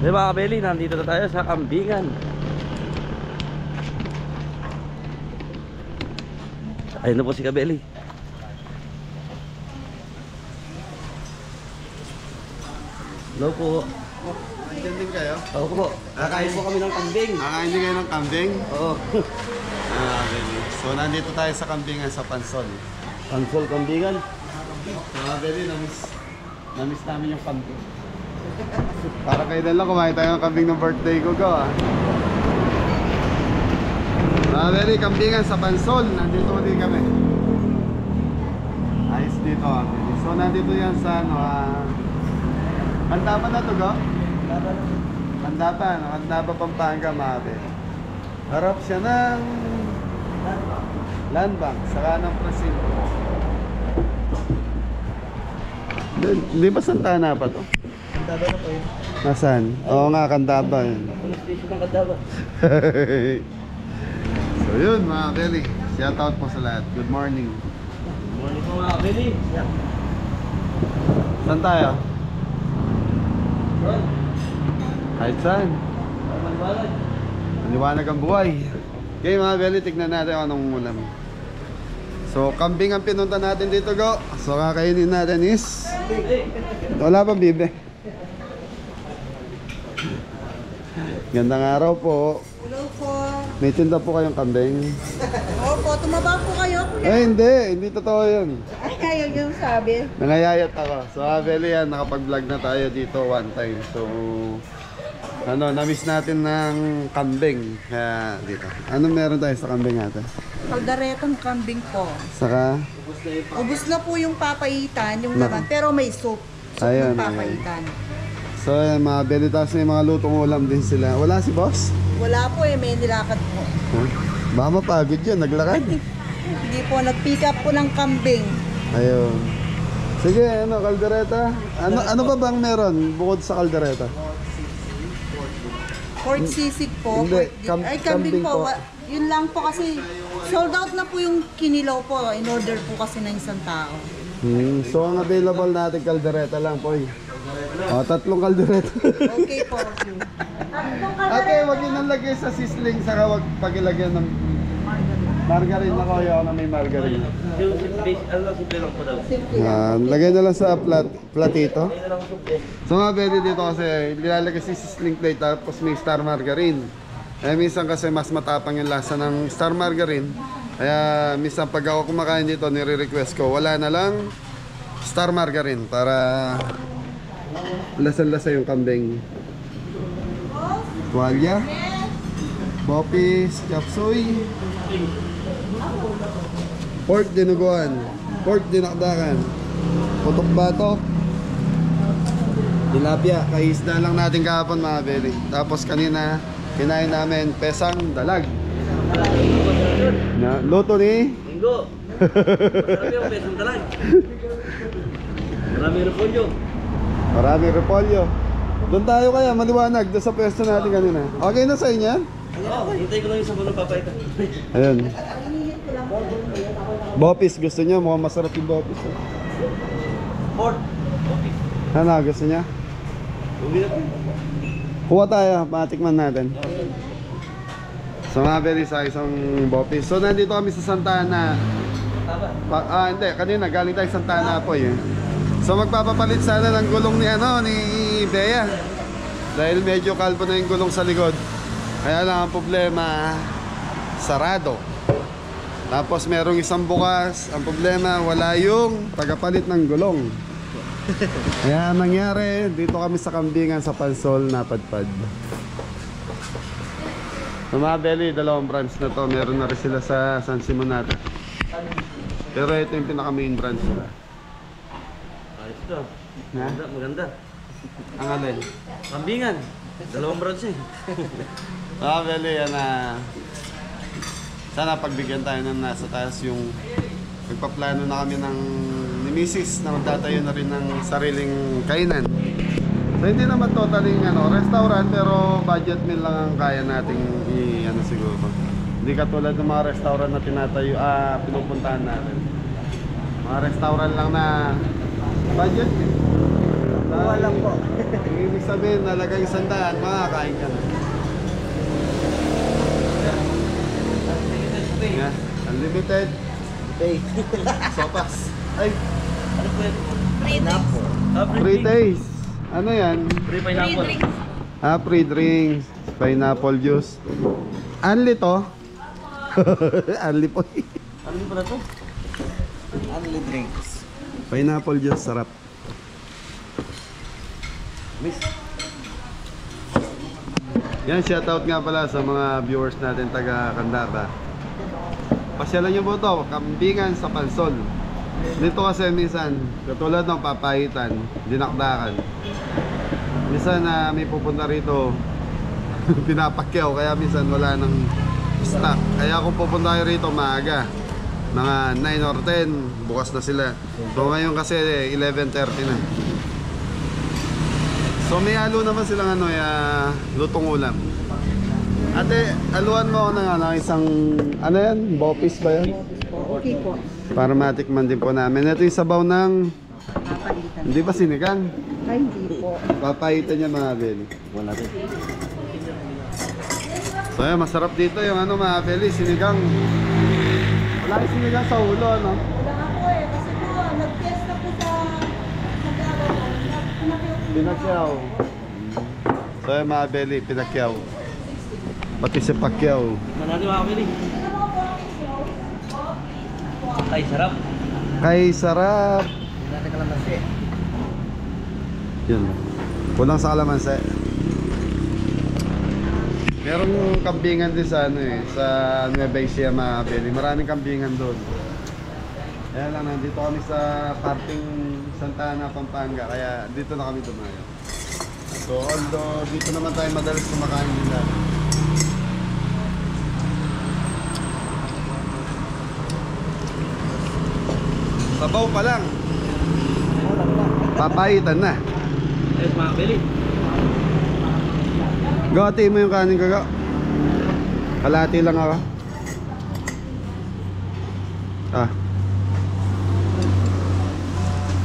Di ba kabeli, nandito na tayo sa kambingan. Ayun na po si Kabeli. Hello po. Nandiyan din kayo? Oo po. Kakain po kami ng kambing. Kakain din kayo ng kambing? Oo. Beli. So nandito tayo sa kambingan sa Pansol. Pansol kambingan. Beli, namiss namin yung kambing. Para kayo na lang kumain tayo ng kambing ng birthday ko Beli, kambingan sa Pansol. Nandito din kami. Ayos dito Beli. So nandito yan sa Pandapan na to Pandapan, Pampanga Beli. Harap siya ng Land Bank, saka ng Presinto. Di ba Santana pa to? Kandaba na po yun. Nasaan? Oo nga, Kandaba yun. Police station ng Kandaba. So yun mga Beli, shout out po sa lahat. Good morning. Good morning po mga Kabeli. Saan tayo? Ron. Kahit saan. Maliwanag. Maliwanag ang buhay. Okay mga Beli, tignan natin kung anong ulam. So kambing ang pinunta natin dito So kakainin natin is wala pang bibe. Gandang araw po. Hello po. May tinda po kayong kambing? Opo, tumaba po kayo, kuya. Ay hindi totoo yun. Ay, ayaw yung sabi. Nangayayat ako. So Beli yan, nakapag-vlog na tayo dito one time. So namiss natin ng kambing. Kaya dito. Ano meron tayo sa kambing natin? Kaldaretang kambing po. Saka Ubus na po yung papaitan, yung laman, pero may soup. Soup Ayun, ng papaitan. so yan, mga Beli, tapos may mga lutong ulam din sila. Wala si boss? Wala po eh, may nilakad po. Huh? Baka mapagod yun, naglakad. Hindi po, nag-pick up po ng kambing. Ayun. Sige, kaldereta. Ano ba bang meron bukod sa kaldereta? Pork sisig po. Hindi, Ay, kambing kambing po. po. Yun lang po kasi sold out na po yung kinilaw po. In order po kasi ng isang tao. So ang available natin kaldereta lang po. Tatlong kaldereta. Okay po. Ate, wag yun ang lagay sa sisling, saka wag pagilagyan ng margarine na koyo na may margarine. Yung simple lang po daw. Lagay na lang sa platito. So nga pwede dito kasi nilalagay si sisling plate tapos may star margarine. Minsan kasi mas matapang yung lasa ng star margarine. Kaya minsan pag ako kumakain dito, nire-request ko, wala na lang star margarine para lasa-lasa yung kambing. Tuwalya, bopis, chapsuy, pork dinuguan, pork dinakdakan, putok batok, tilapia. Kaisda lang natin kahapon mga Beli. Tapos kanina kinain namin pesang dalag. Luto ni Linggo. Marami ang pesang dalag. Marami repolyo. Marami repolyo. Doon tayo kaya, maliwanag doon sa pwesto natin kanina. Okay na sa inyo yan? Oo, hintay ko lang yung sabon ng papaitan. Ayun. Bopis, gusto niya? Mukhang masarap yung bopis. Port. Okay. Ano, gusto niya? Uwi na po. Kuha tayo, matikman natin. So mga Beli, sa isang bopis. So nandito kami sa Santana. Hindi, kanina galing tayo sa Santana po eh. So magpapapalit sana ng gulong ni Bea. Dahil medyo kalbo na yung gulong sa likod. Kaya lang ang problema, sarado. Tapos merong isang bukas. Ang problema, wala yung tagapalit ng gulong. Kaya nangyari, dito kami sa kambingan sa Pansol, napadpad. So mga Beli, dalawang branch na to. Meron na rin sila sa San Simonata. Pero ito yung pinaka main branch nila. Ayos to. Ha? Maganda. Ang alin? Kambingan. Dalawang branch eh. Mga Beli, sana pagbigyan tayo ng nasa taas yung nagpaplano na kami ng ni Mrs. na magtatayo na rin ng sariling kainan. So hindi naman totally restaurant, pero budget meal lang ang kaya nating siguro. Hindi katulad ng mga restaurant na tinatayo, pinupuntahan natin. Mga restaurant lang na budget meal. Wala po. Yung ibig sabihin, nalagay 100, makakain ka na. Yeah. Unlimited. Hey. Sopas. Ay, Ano po yan? Free drinks. free taste. Ano yan? Free Free pineapple. drinks. Free drinks. Pineapple juice. Unli to. Unli po. Ano po na to? Only drinks. Pineapple juice, sarap. Miss. Yan, shoutout nga pala sa mga viewers natin taga Candaba. Pasyalan nyo po ito, kambingan sa Pansol. Dito kasi minsan, katulad ng papahitan, dinakdakan. Minsan na may pupunta rito, pinapakyaw, kaya minsan wala nang stock. Kaya kung pupunta kayo rito maaga, mga 9 or 10, bukas na sila. So ngayon kasi 11:30 na. So may halo naman silang lutong ulam. Ate, aluan mo ako ng isang, ano yan? Bopis ba yan? Okay po. Para matikman din po namin. Ito yung sabaw ng, Papalitan. hindi ba sinigang? Ay, hindi po. Papahitan niya mga beli. Wala rin. So yan, masarap dito yung mga beli, sinigang. Wala yung sinigang sa ulo, ano? Wala nga po eh. Kasi po, nag-fiesta po sa nag-araw. Pinakyaw. So yan mga beli, pinakyaw. Pati si Pacquiao. Manalo mga kapili. Ay, sarap. Kay sarap. Natin ka lang kasi. Yun. Kulang sa kalamansi. Merong kambingan din sa sa Nueva Ecija mga beli. Maraming kambingan doon. Kaya lang, nandito kami sa parting Santa Ana, Pampanga. Kaya dito na kami dumayo. So although dito naman tayo madalas kumakain nila. Sabaw pa lang. Papayitan na. Ayos mga kapili. Gati mo yung kanin kaga. Kalati lang ako.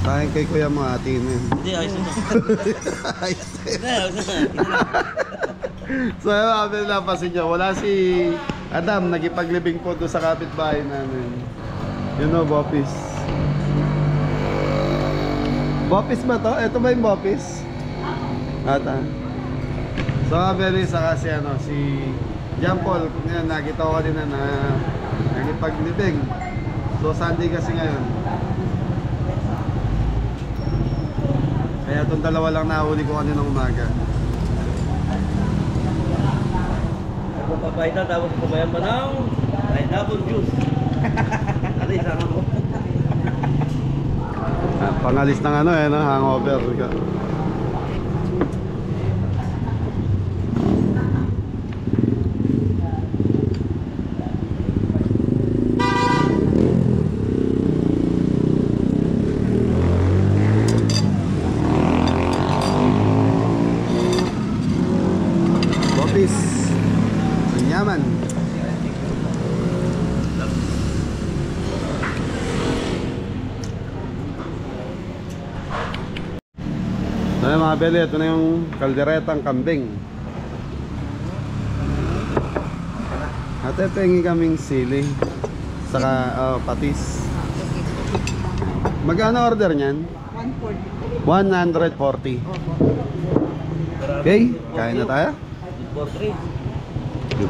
Kain kay kuya mo ati mo yun. Hindi, ayos ito. Ayos. Hindi, ayos ito. So yun, abel napasin nyo. Wala si Adam, nagipaglibing po doon sa kapitbahay namin. You know, Bopis. Bopis ba to? Ito ba yung Bopis? Ata. So abel isa kasi si John Paul, yan, nakita ko kanina na nagipaglibing. So Sunday kasi ngayon. Kaya itong dalawa lang nahuli ko kaninang umaga. Papaitan tapos pabayan pa ng pineapple juice. Ano isama mo? Pangalis ng hangover. Bopis. Yaman. So mga beli, ito na yung kalderetang kambing. Ate, pengi kaming sili. Saka patis. Magkano order niyan? 140. 140. Okay, kain na tayo. 4-3.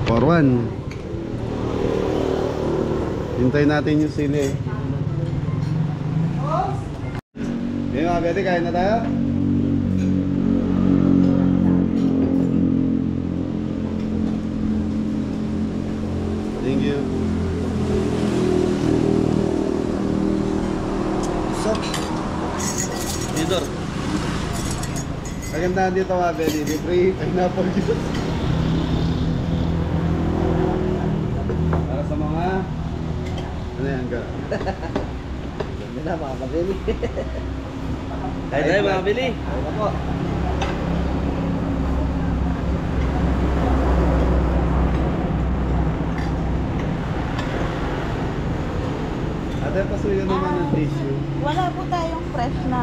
241. Hintayin natin yung sili. Okay mga beli, kain na tayo. Thank you. So, Didor. kagandahan dito mga beli, libre pineapple juice. Para sa mga ano yan ka? Ganda na mga kapili. Kaya tayo mga kapili. Kaya po. Ate, pasuyo naman ng tissue. Wala po tayong fresh na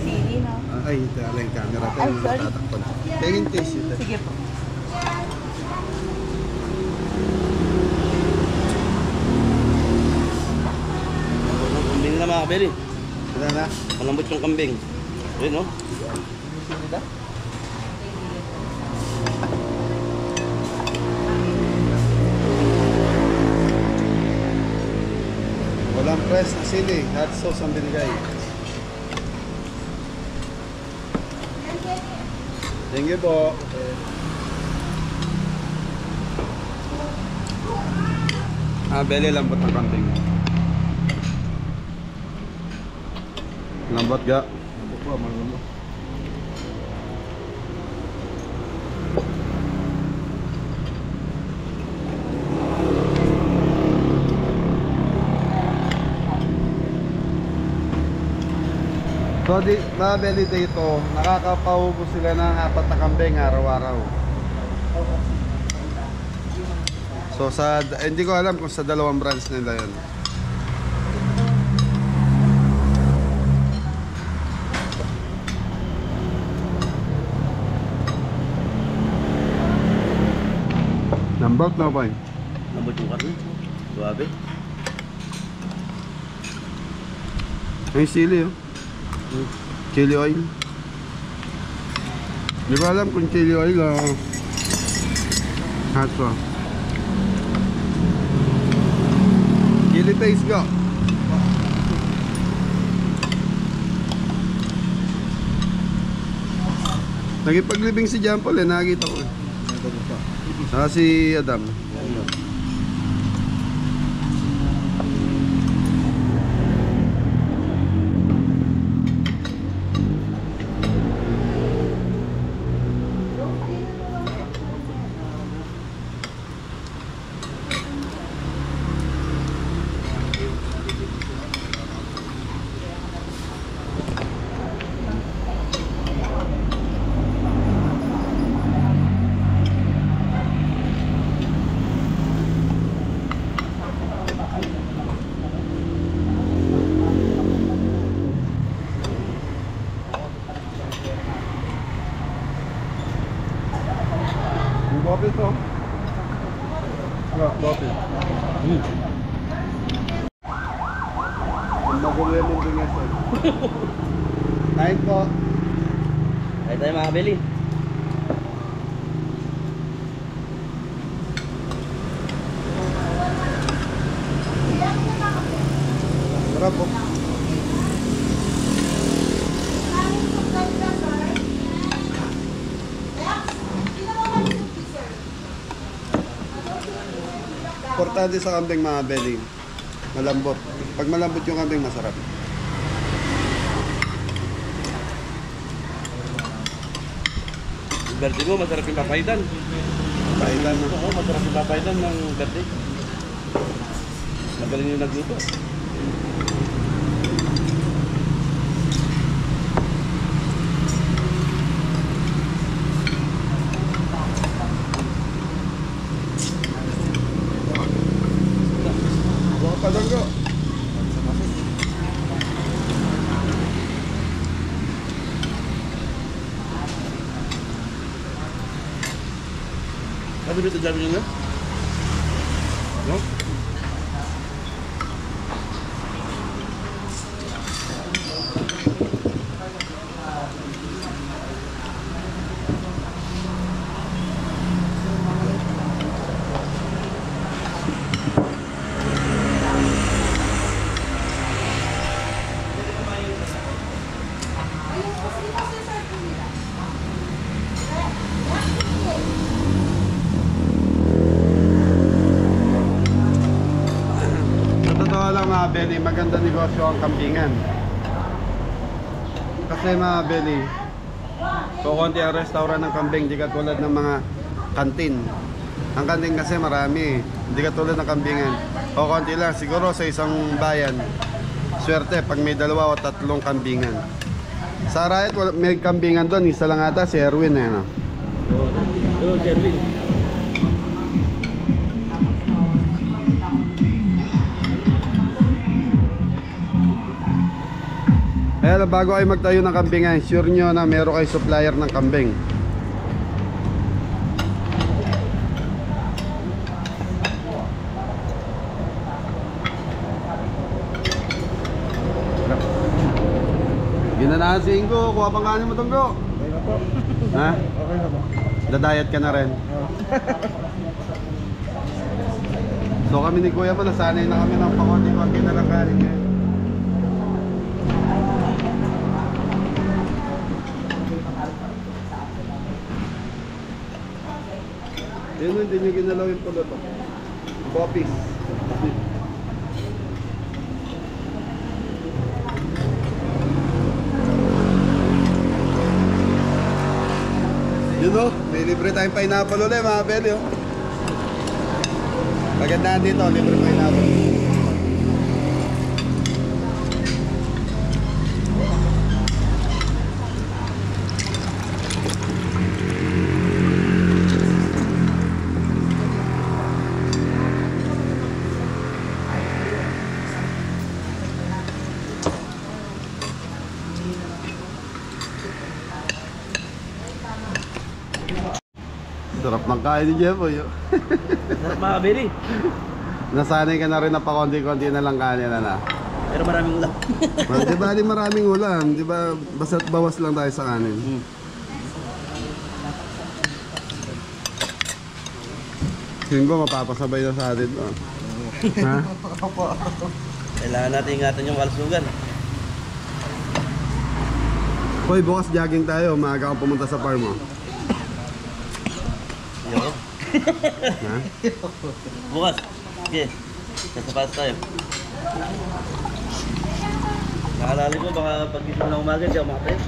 sili, no? Ay, tala yung camera. Ay, sorry. Tatakpan. Tingin tissue. Sige po. Kambing na mga kabeli. Wala na. Malambot yung kambing. Ayun, no? Walang press na sili. Hot sauce ang binigay. Thank you po. Beli lambot ng kambing. Lambot ga? Lambot po, malambot. So, mga belly dito, nakakapaubos sila ng 4 na kambing araw-araw. So, hindi ko alam kung sa 2 branch nila yun. Lambot na ba yun? Lambot yung karne. Suwabe. May sili oh. Chili oil. Hindi ko alam kung chili oil o hot sauce. Chili paste ko. Nagipaglibing si John Paul nakakita ko saka si Adam. Bopis to. Bopis. Magulo yung mundo niya sir. Kain po. Kain tayo mga kabeli. Sarap po. Importante sa kambing mga belly, malambot. Pag malambot yung kambing, masarap. Yung berde mo, masarap yung papaidan. Kailan na. Oo, masarap yung papaidan ng berde. Magaling yung nagluto. Padanggo. Ano ba ito dami nyo na? No? Mga belly, maganda negosyo ang kambingan. Kasi mga belly, so konti ang restaurant ng kambing, di katulad ng mga kantin. Ang kantin kasi marami, di katulad ng kambingan. O konti lang, siguro sa isang bayan, swerte pag may 2 o 3 kambingan. Sa Riot, may kambingan doon, isa lang ata, si Erwin eh, no? Oo, Sherwin. Kaya lang, bago kayo magtayo ng kambingan, sure nyo na meron kayo supplier ng kambing. Ginanahan si Ingo, kuha pang kanin mo tong Go. Okay na po. Ha? Okay na po. Dadayat ka na rin. So kami ni Kuya mo, nasanay na kami ng pakonti-konti na lang kanin ngayon. Yun, hindi nyo ginalaw yung pulo to. Bopis. Yun o, may libre tayong pineapple ulit mga beli o. Pagandaan dito, libre pineapple. Sarap ng kain ni Jeffoy. Sarap mga kabili. Nasanay ka na rin na pakonti-konti na lang kanin na. Pero maraming ulam. Di ba di maraming ulam? Di ba basta't bawas lang tayo sa kanin? Singgo, mapapasabay na sa atin to. Ha? Kailangan natin ingatan yung kalusugan. Hoy, bukas jogging tayo. Maaga kang pumunta sa farm mo. Yo. Ha? Bukas. Okay. Sasapas tayo. Nakalali ko baka pag-isip na umaga di ako makatayo.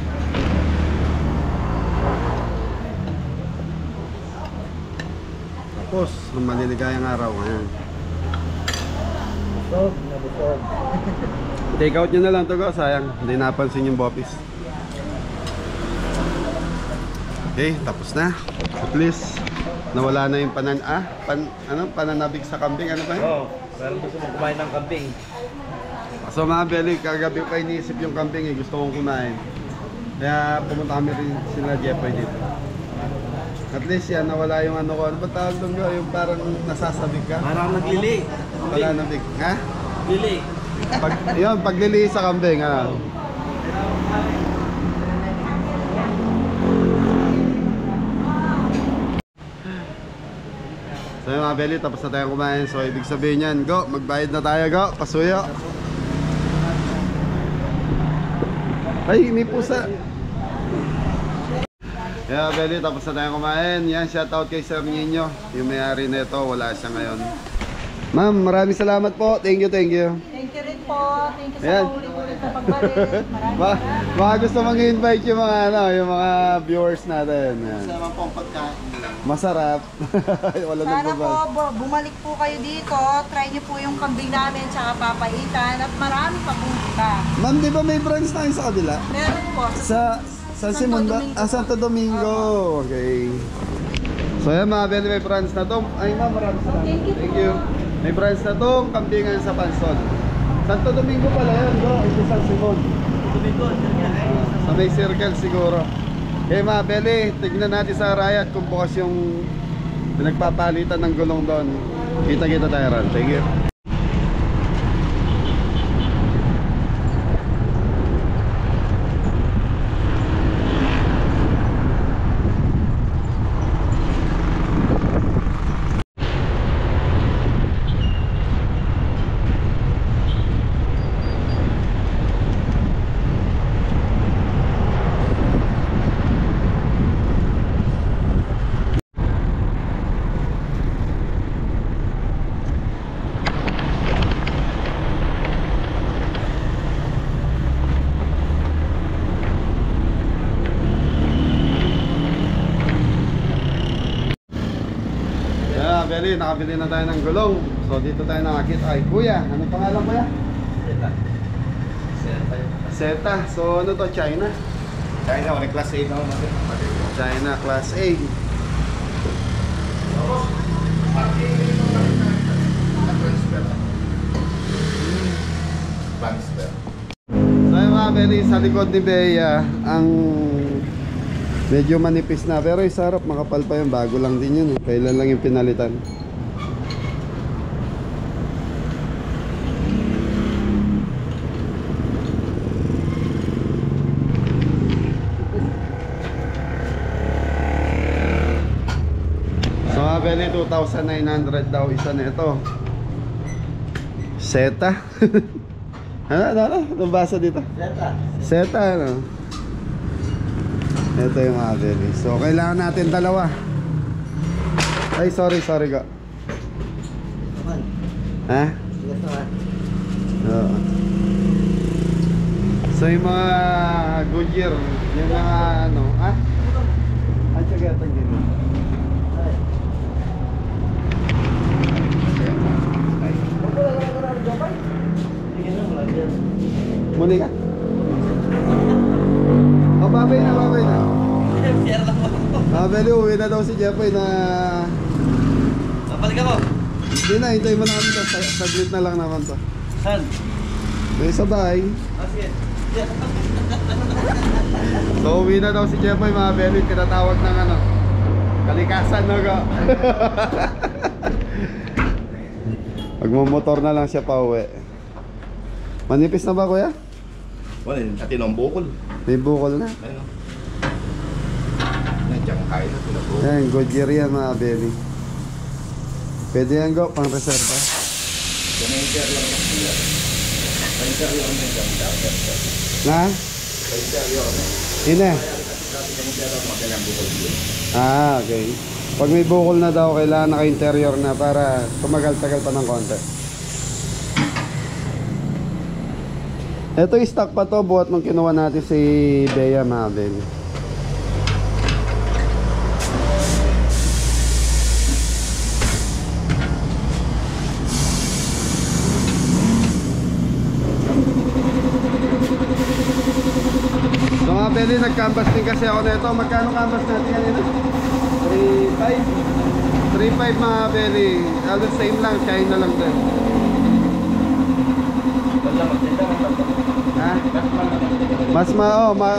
Tapos, ang maliligayang araw ngayon. Busog, nabusog. Take out nyo na lang to, go. Sayang, hindi napansin yung bopis. Okay, tapos na. At least, nawala na yung pananabig sa kambing. Ano ba yun? Oo. Parang gusto mong kumain ng kambing. So mga beli, kagabi ko iniisip yung kambing eh. Gusto kong kumain. Kaya pumunta kami rin sila Jeffoy dito. At least yan, nawala yung ano ko. Ano ba tawag doon ko? Yung parang nasasabig ka? Parang naglili. Pananabig. Ha? Lili. Yun, paglili sa kambing. Ano? So yung mga beli, tapos na tayong kumain. So ibig sabihin yan, go, magbayad na tayo, go, pasuyo. Ay, may pusa. Yeah, beli, tapos na tayong kumain. Yan, shoutout kay Sir Nino. Yung may-ari nito, wala siya ngayon. Ma'am, maraming salamat po. Thank you, thank you. Thank you rin po. Thank you Ayan. sa ulit-ulit na pagbalik. Maraming maraming. Baka gusto mag-invite yung mga, yung mga viewers natin. Yan. Sama po ang pagkain. Masarap. Wala nang Sana babal. po bumalik po kayo dito. Try niyo po yung kambing namin tsaka papaitan at marami pa po ka. Ma'am, di ba may branch tayo sa kabila? Meron po. Sa San Simon ba? Domingo. Santo Domingo. Okay. So yan mga beli, may branch na to. Ay ma'am, maraming salamat. Thank you po. May branch na to, kambingan sa Pansol. Santo Domingo pala yan, go. Ito San Simon. Domingo. Sa may circle siguro. Okay mga beli, tignan natin sa Riot kung bukas yung pinagpapalitan ng gulong doon. Kita-kita tayo ron. Thank you. Beli, nakabili na tayo ng gulong. So dito tayo nakakita kay Kuya. Anong pangalan Kuya? Zeta. So ano to? China? China, wala class A na ako. China Class A. So yung mga mga Benny, sa likod ni Bea, ang medyo manipis na. Pero yung sarap, makapal pa yun. Bago lang din yun. Kailan lang yung pinalitan. So mga Benny, 2,900 daw isa na ito. Seta. Ano? Anong basa dito? Seta. Seta, ano? Ito yung mga Benny. So, kailangan natin dalawa. Ay, sorry go. Naman. Ha? Yes naman. Oo. So, yung mga Goodyear, yung mga ano, ha? Ay, sige, tanggalin. Ay. Sige na, wala dyan. Muli ka? Oh, babay na. Share lang ako. Babay, uwi na daw si Jeffoy na... Babalik ako. Hindi na, hintay mo na kami to. Saglit na lang naman to. Saan? May sabay. Sige. So, uwi na daw si Jeffoy, mga Benny. Tinatawag ng ano, kalikasan na ka. Magmumotor na lang siya pa uwi. Manipis na ba, kuya? Wala, atin ang bukol. May bukol na. Ano? Nandiyan kain na pinabukol. Ayan, Goodyear yan, mga Benny. Pwede yan, go, pang reserva. Painter lang ang sila. Painter lang ang dapat. Na? Painter yun. Ine. Dati kami pero magandang bukol yun. Ah, okay. Pag may bukol na daw, kailangan naka-interior na para tumagal-tagal pa ng konti. Ito yung stock pa to, buhat nung kinuha natin si Bea, mga Benny. So mga Benny, nag-canvas din kasi ako nito. Magkano canvas natin kanina? 3.5 3.5 mga Benny. Halos same lang, China lang din. Wala, magtinda ng tatlo. Ha?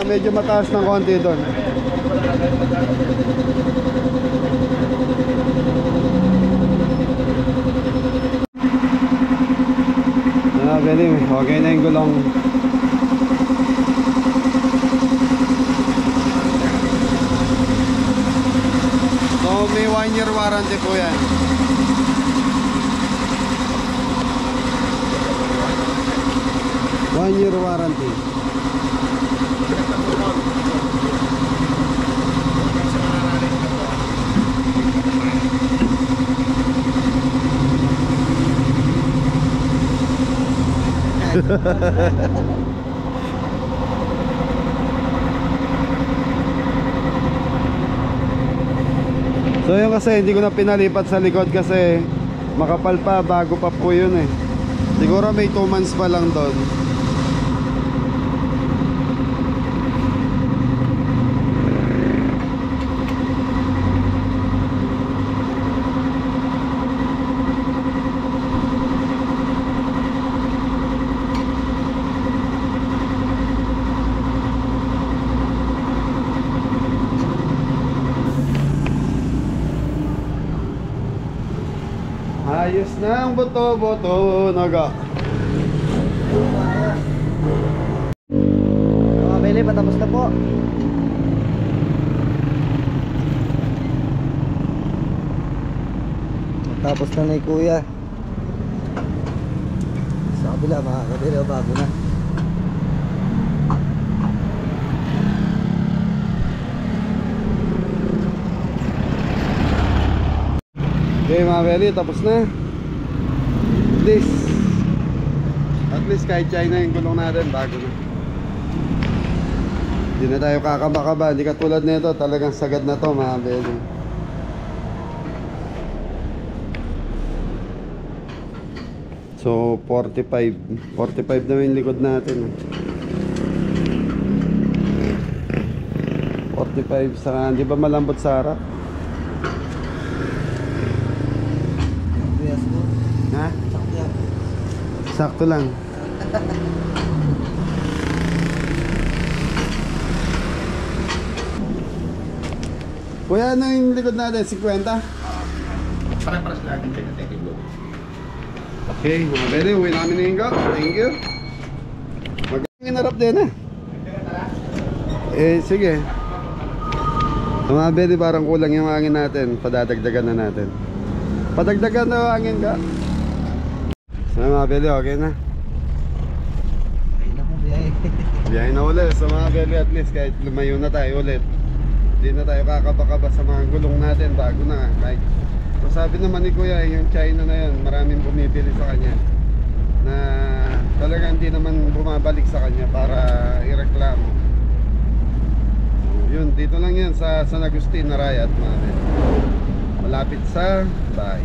Medyo mataas ng konti doon. Benny, okay na yung gulong. So may 1 year warranty po yan. One-year warranty. So yun kasi hindi ko na pinalipat sa likod kasi makapal pa, bago pa po yun eh. Siguro may 2 months pa lang doon. Ayos na ang boto-boto naga. Mga Beli, patapos na po. Tapos na ni Kuya. Sa kabila mga kabila, bago na. Okay mga Beli, tapos na. At least kahit China yung gulong natin, bago na. Hindi na tayo kakaba-kaba. Hindi katulad nito, talagang sagad na to mga Beli. So 45 na yung likod natin. 45 sa, di ba malambot sa harap? Ha? Sakto lang. Kuya, ano yung likod natin? 50? Pare-pares lang natin check na thank you. Okay, mga pwede, uwi namin ng Ingo. Thank you. Magandang inarap din sige. So, mga pwede, parang kulang yung hangin natin. Padadagdagan na natin. Padagdagan na yung hangin ka. So, mga pwede, okay na. Ay na po, biyahe. Biyahe na ulit. So, mga pwede, at least kahit lumayo na tayo ulit, hindi na tayo kakabakaba sa mga gulong natin. Bago na. Like, so sabi naman ni Kuya, yung China na yun, maraming bumibili sa kanya na talaga hindi naman bumabalik sa kanya para ireklamo. So, yun, dito lang yan sa San Agustin, Narayat, malapit sa bahay.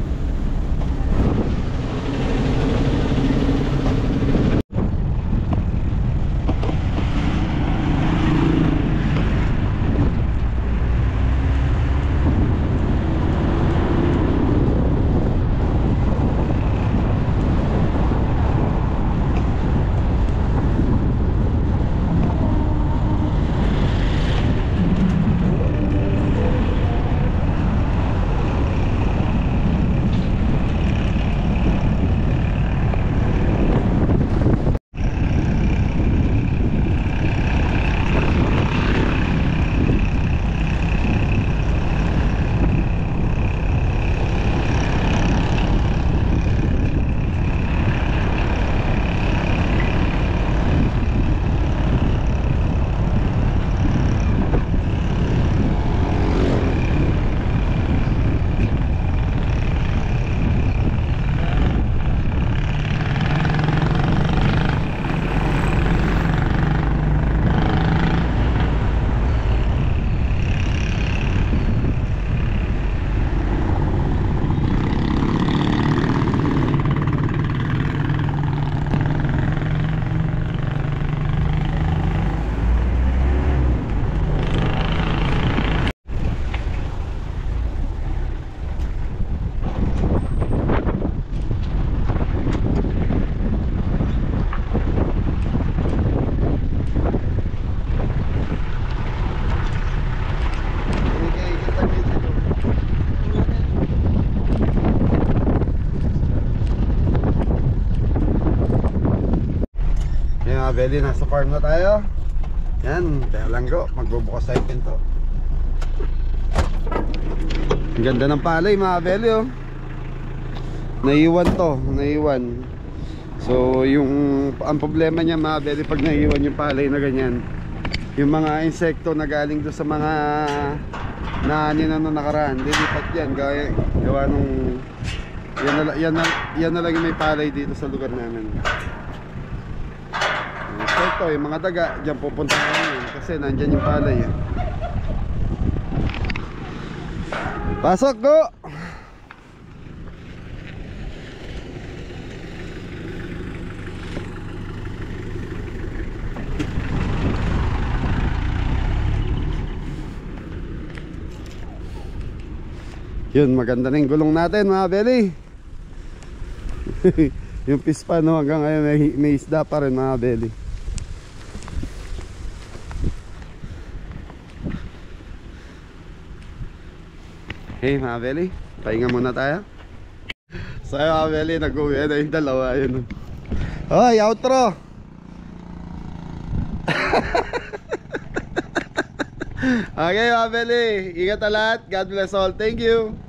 Belly, nasa farm na tayo. Yan, tayo lang go. Magbubukas tayo yung pinto. Ang ganda ng palay mga Belly, oh. Naiwan to, naiwan. So ang problema niya mga Belly, pag naiwan yung palay na ganyan, yung mga insekto na galing doon sa mga naanin na nung nakaraan, lilipat yan. Gawa nung yan na lang yung may palay dito sa lugar namin. So ito, yung mga daga, dyan pupunta namin kasi nandyan yung palay eh. Pasok ko! Yun, maganda na yung gulong natin mga Belly. Yung pispa, no, hanggang ngayon may isda pa rin mga Belly. Hey mga Belly, pahinga muna tayo. So mga Belly, nag-uwi na yung dalawa. Yun. Hoy, outro! Okay mga Belly, ingat na lahat. God bless all. Thank you.